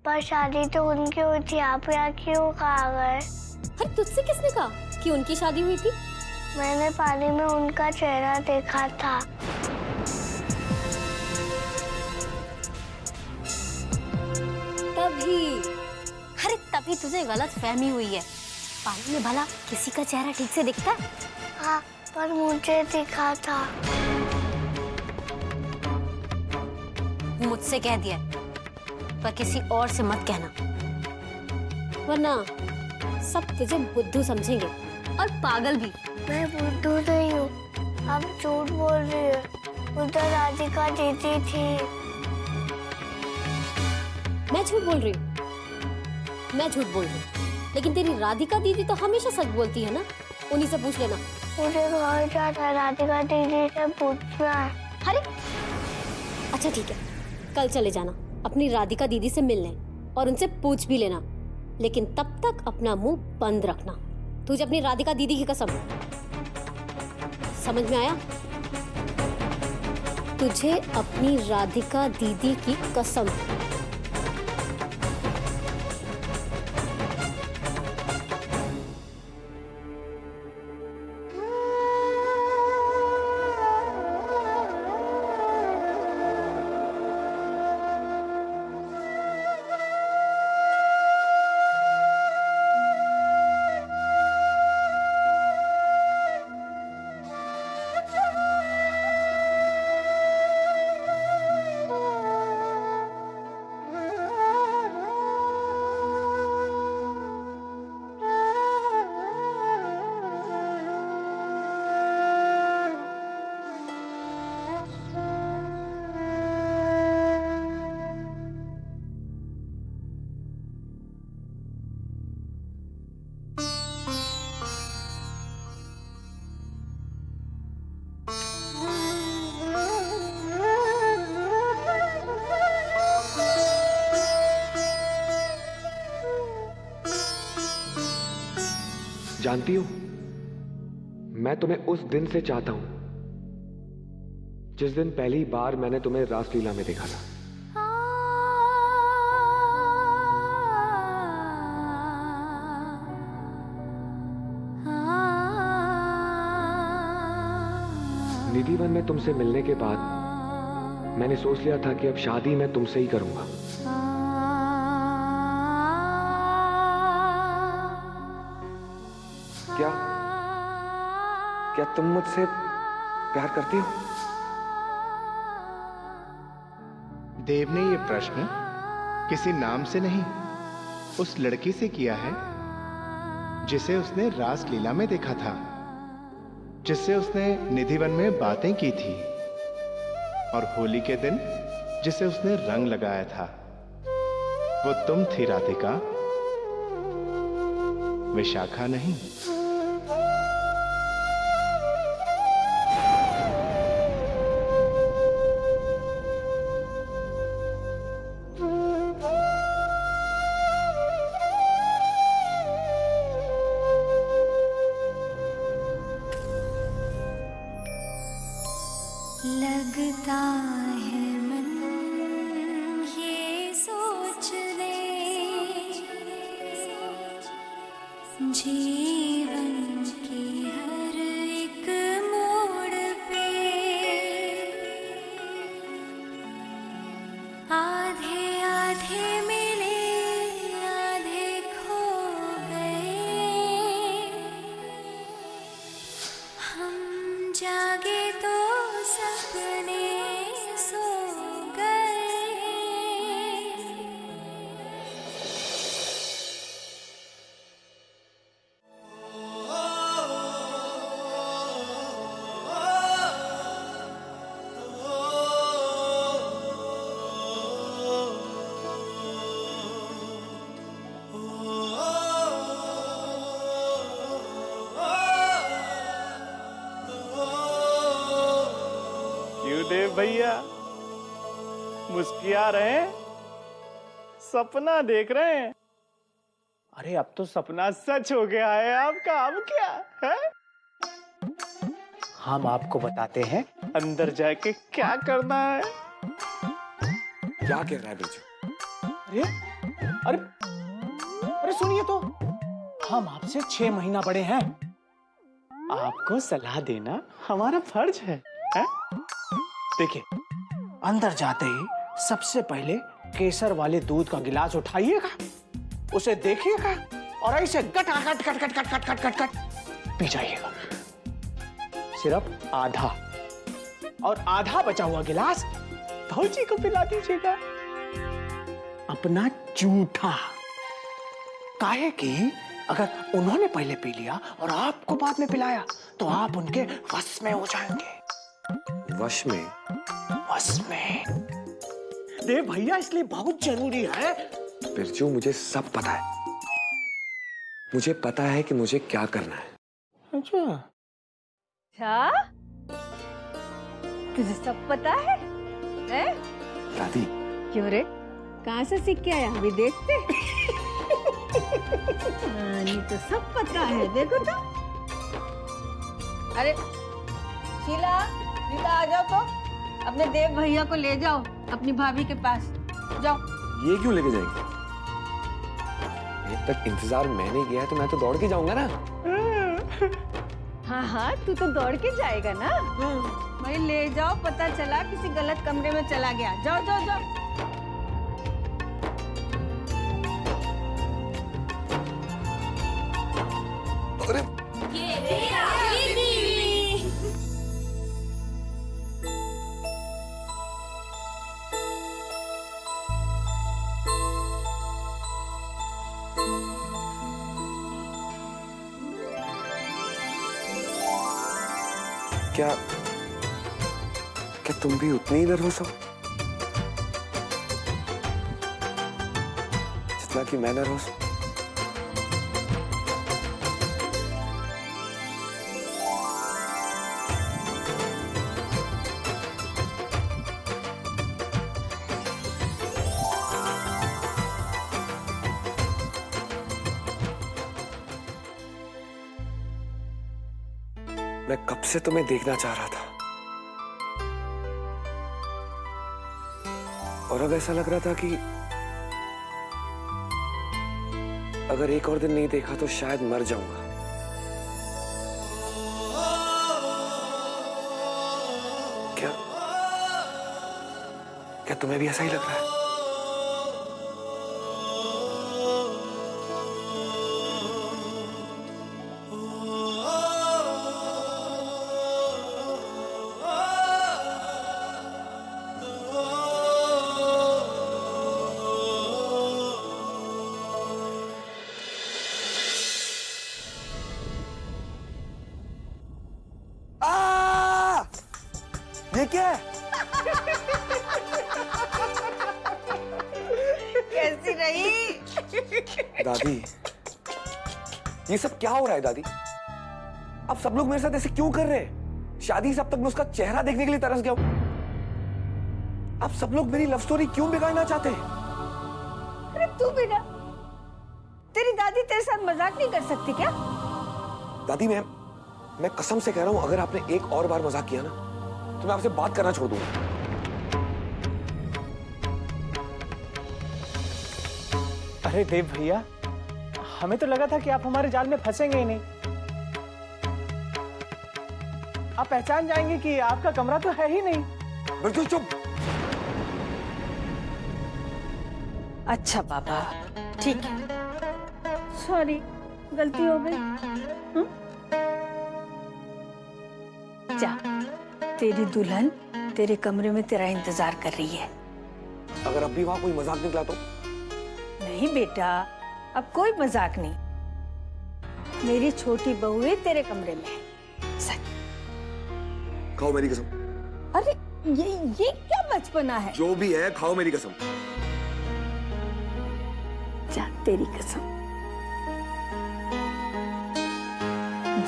पर शादी तो उनकी हुई थी, आप यहाँ क्यों आ गए? अरे तुझसे किसने कहा कि उनकी शादी हुई थी? मैंने पानी में उनका चेहरा देखा था। तभी तुझे गलत फहमी हुई है। पानी में भला किसी का चेहरा ठीक से दिखता है? हाँ, पर मुझे दिखा था। मुझसे कह दिया, पर किसी और से मत कहना, वरना सब तुझे बुद्धू समझेंगे और पागल भी। मैं बुद्धू नहीं हूँ, आप झूठ बोल रही हो। उधर राधिका दीदी थी। मैं झूठ बोल रही हूँ? मैं झूठ बोल रही हूँ, लेकिन तेरी राधिका दीदी तो हमेशा सच बोलती है ना। उन्हीं से पूछ लेना। मुझे घर जाना है, राधिका दीदी से पूछना है। अरे अच्छा ठीक है, कल चले जाना अपनी राधिका दीदी से मिलने और उनसे पूछ भी लेना, लेकिन तब तक अपना मुंह बंद रखना। तुझे अपनी राधिका दीदी की कसम। समझ में आया? तुझे अपनी राधिका दीदी की कसम। जानती हो, मैं तुम्हें उस दिन से चाहता हूं जिस दिन पहली बार मैंने तुम्हें रासलीला में देखा था। निधिवन में तुमसे मिलने के बाद मैंने सोच लिया था कि अब शादी मैं तुमसे ही करूंगा। क्या तुम मुझसे प्यार करती हो? देव ने ये प्रश्न किसी नाम से नहीं, उस लड़की से किया है जिसे उसने रासलीला में देखा था, जिससे उसने निधिवन में बातें की थी, और होली के दिन जिसे उसने रंग लगाया था। वो तुम थी राधिका, विशाखा नहीं। लगता है मन ये सोचने, जीवन के हर एक मोड़ पे आधे आधे मिले, आधे खो गए। हम जागे तो सपने सो गए। क्यों देव भैया मुस्कुरा रहे हैं? सपना देख रहे हैं? अरे अब तो सपना सच हो गया है आपका। अब क्या है? हम आपको बताते हैं अंदर जाके क्या करना है। क्या कह रहा है बिरजू? अरे अरे अरे सुनिए तो, हम आपसे 6 महीना बड़े हैं। आपको सलाह देना हमारा फर्ज है? देखिए, अंदर जाते ही सबसे पहले केसर वाले दूध का गिलास उठाइएगा, उसे देखिएगा और ऐसे गट गट गट गट गट गट गट गट गट पी जाइएगा। सिर्फ आधा, और आधा बचा हुआ गिलास भौजी को पिला दीजिएगा, अपना जूठा। काहे कि अगर उन्होंने पहले पी लिया और आपको बाद में पिलाया तो आप उनके वश में हो जाएंगे। वश में? वश में देव भैया, इसलिए बहुत जरूरी है। बिरजू, मुझे सब पता है। मुझे पता है कि मुझे क्या करना है। अच्छा, तुझे सब पता है? दादी, क्यों रे, कहाँ से सीख के आया? अभी देखते। नहीं तो सब पता है, देखो तो। अरे शीला, रीता आ जाओ तो, अपने देव भैया को ले जाओ अपनी भाभी के पास, जाओ। ये क्यों लेके जाएंगे? तक इंतजार मैंने किया है तो मैं तो दौड़ के जाऊंगा ना। हाँ हाँ, तू तो दौड़ के जाएगा ना। भाई ले जाओ, पता चला किसी गलत कमरे में चला गया। जाओ जाओ जाओ। अरे क्या क्या तुम भी उतनी ही नर्वस हो जितना कि मैं नर्वस हूं? मैं कब से तुम्हें देखना चाह रहा था और अब ऐसा लग रहा था कि अगर एक और दिन नहीं देखा तो शायद मर जाऊंगा। क्या क्या तुम्हें भी ऐसा ही लग रहा है? ये क्या है? कैसी रही? दादी, ये सब क्या हो रहा है दादी? अब सब लोग मेरे साथ ऐसे क्यों कर रहे हैं? शादी से अब तक मैं उसका चेहरा देखने के लिए तरस गया हूं। अब सब लोग मेरी लव स्टोरी क्यों बिगाड़ना चाहते हैं? अरे तू भी ना, तेरी दादी तेरे साथ मजाक नहीं कर सकती क्या? दादी, मैं कसम से कह रहा हूं, अगर आपने एक और बार मजाक किया ना तो मैं आपसे बात करना छोड़ दूंगा। अरे देव भैया, हमें तो लगा था कि आप हमारे जाल में फंसेंगे ही नहीं। आप पहचान जाएंगे कि आपका कमरा तो है ही नहीं। बिल्कुल चुप। अच्छा बाबा, ठीक है, सॉरी, गलती हो गई। जा, तेरी दुल्हन तेरे कमरे में तेरा इंतजार कर रही है। अगर अब भी वहां कोई मजाक निकला तो? नहीं बेटा, अब कोई मजाक नहीं। मेरी छोटी बहू है तेरे कमरे में है, सच। खाओ मेरी कसम। अरे ये क्या बचपना है? जो भी है, खाओ मेरी कसम। जा, तेरी कसम।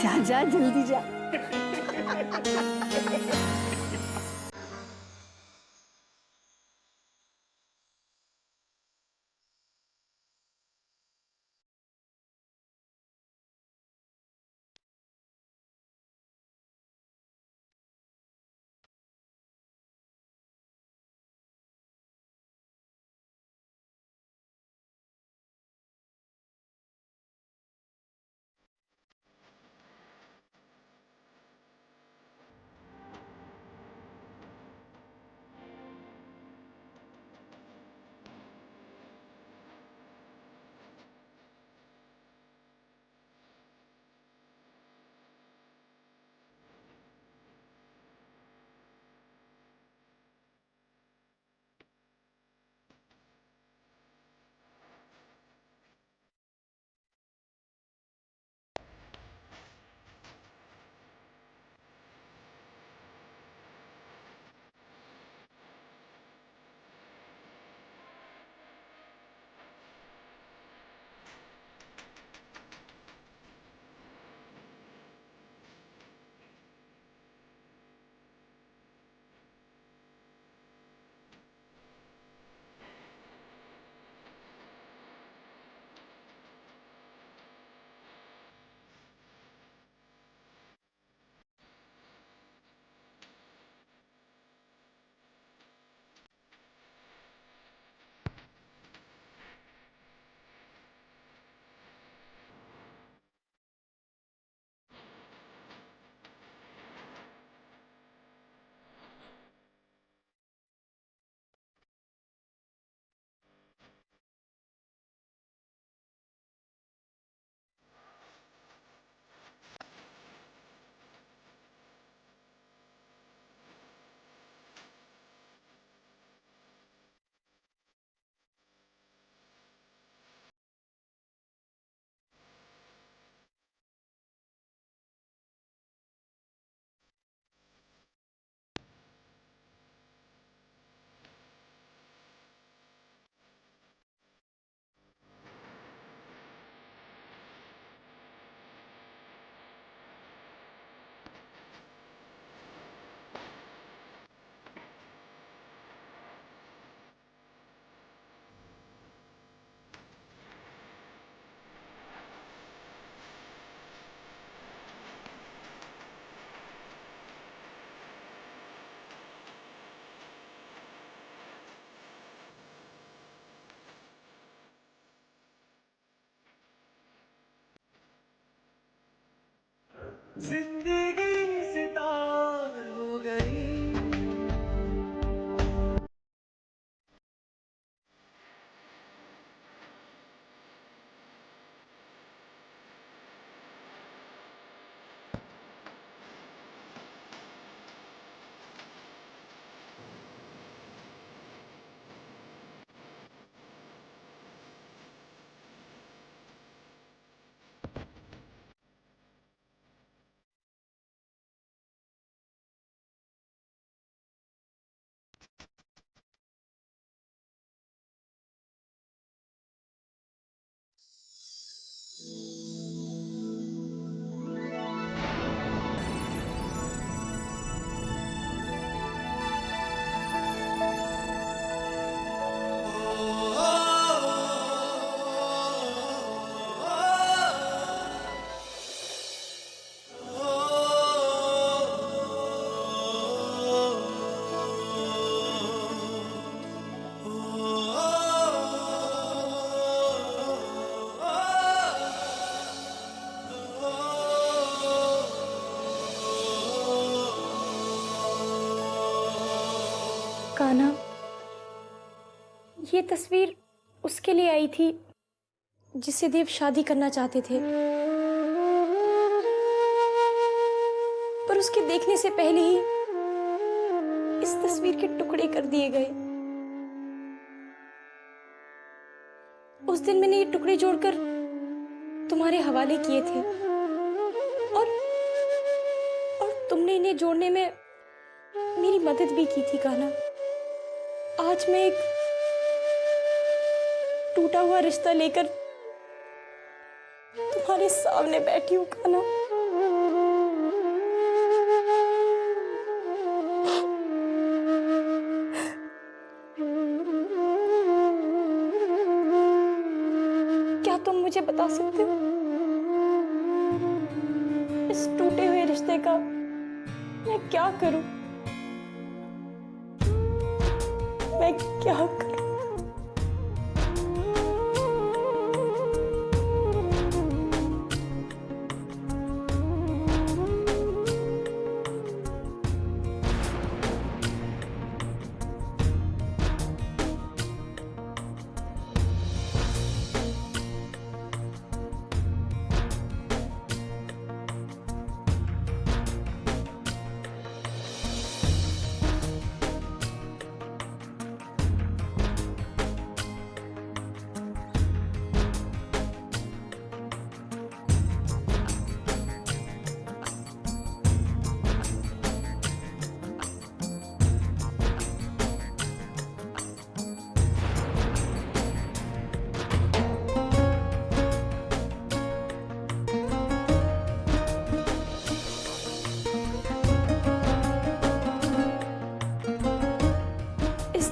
जा जा, जल्दी जा। जिंदगी सितार हो गई। कान्हा, ये तस्वीर उसके लिए आई थी जिससे देव शादी करना चाहते थे, पर उसके देखने से पहले ही इस तस्वीर के टुकड़े कर दिए गए। उस दिन मैंने ये टुकड़े जोड़कर तुम्हारे हवाले किए थे और तुमने इन्हें जोड़ने में मेरी मदद भी की थी कान्हा। आज मैं एक टूटा हुआ रिश्ता लेकर तुम्हारे सामने बैठी हूं कान्हा। क्या तुम मुझे बता सकते हो इस टूटे हुए रिश्ते का मैं क्या करूं? मैं क्या करूं?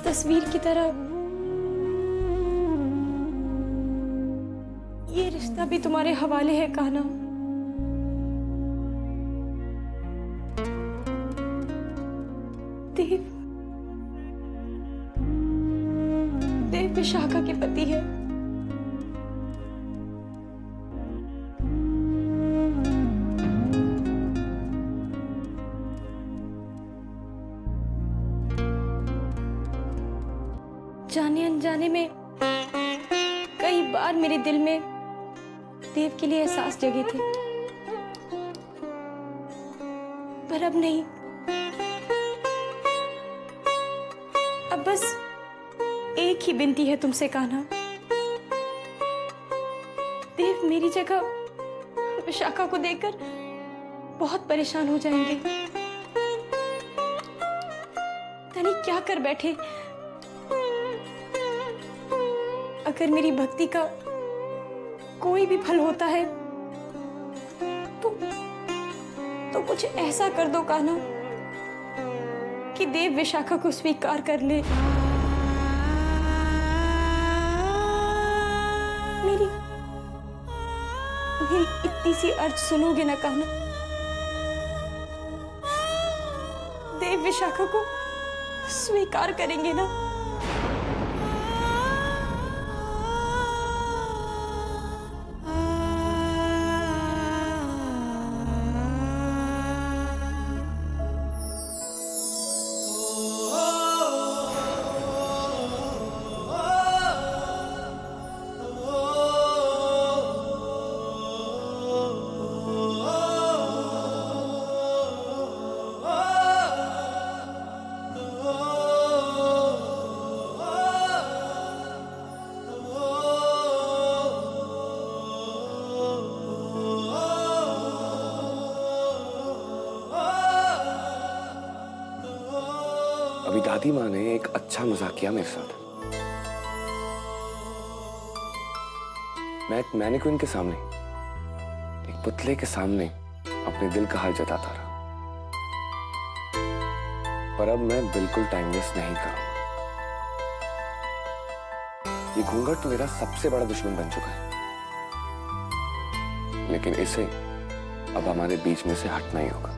तस्वीर की तरह ये रिश्ता भी तुम्हारे हवाले है कान्हा। देव विशाखा के पति है। जाने अनजाने में कई बार मेरे दिल में देव के लिए एहसास जगे थे, पर अब नहीं। अब बस एक ही विनती है तुमसे कान्हा, देव मेरी जगह विशाखा को देखकर बहुत परेशान हो जाएंगे। तनी क्या कर बैठे। अगर मेरी भक्ति का कोई भी फल होता है तो कुछ ऐसा कर दो कान्हा कि देव विशाखा को स्वीकार कर ले। मेरी इतनी सी अर्ज सुनोगे ना कान्हा? देव विशाखा को स्वीकार करेंगे ना? दादी माँ ने एक अच्छा मजाक किया मेरे साथ। मैं एक मैनिक्विन के सामने, एक पुतले के सामने अपने दिल का हाल जताता रहा। पर अब मैं बिल्कुल टाइम वेस्ट नहीं करूंगा। ये घूंघट तो मेरा सबसे बड़ा दुश्मन बन चुका है, लेकिन इसे अब हमारे बीच में से हटना ही होगा।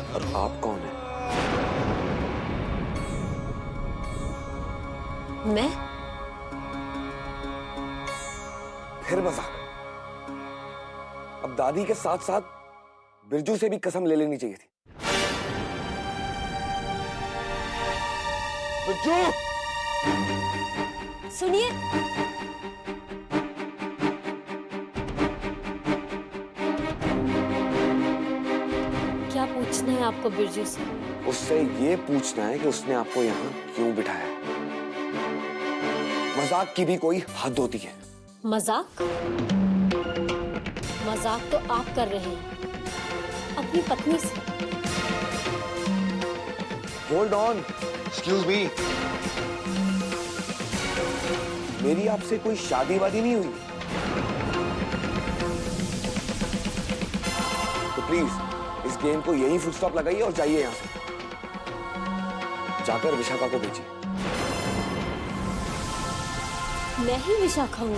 और आप कौन है? मैं? फिर मजाक। अब दादी के साथ साथ बिरजू से भी कसम ले लेनी चाहिए थी। बिरजू! सुनिए, क्या पूछना है आपको बिरजू से? उससे ये पूछना है कि उसने आपको यहाँ क्यों बिठाया। मजाक की भी कोई हद होती है। मजाक? मजाक तो आप कर रहे हैं अपनी पत्नी से। Hold on, excuse me. मेरी आपसे कोई शादी वादी नहीं हुई, तो प्लीज इस गेम को यही फुल स्टॉप लगाइए और जाइए यहां से। जाकर विशाखा को भेजिए। मैं ही विशाखा हूँ?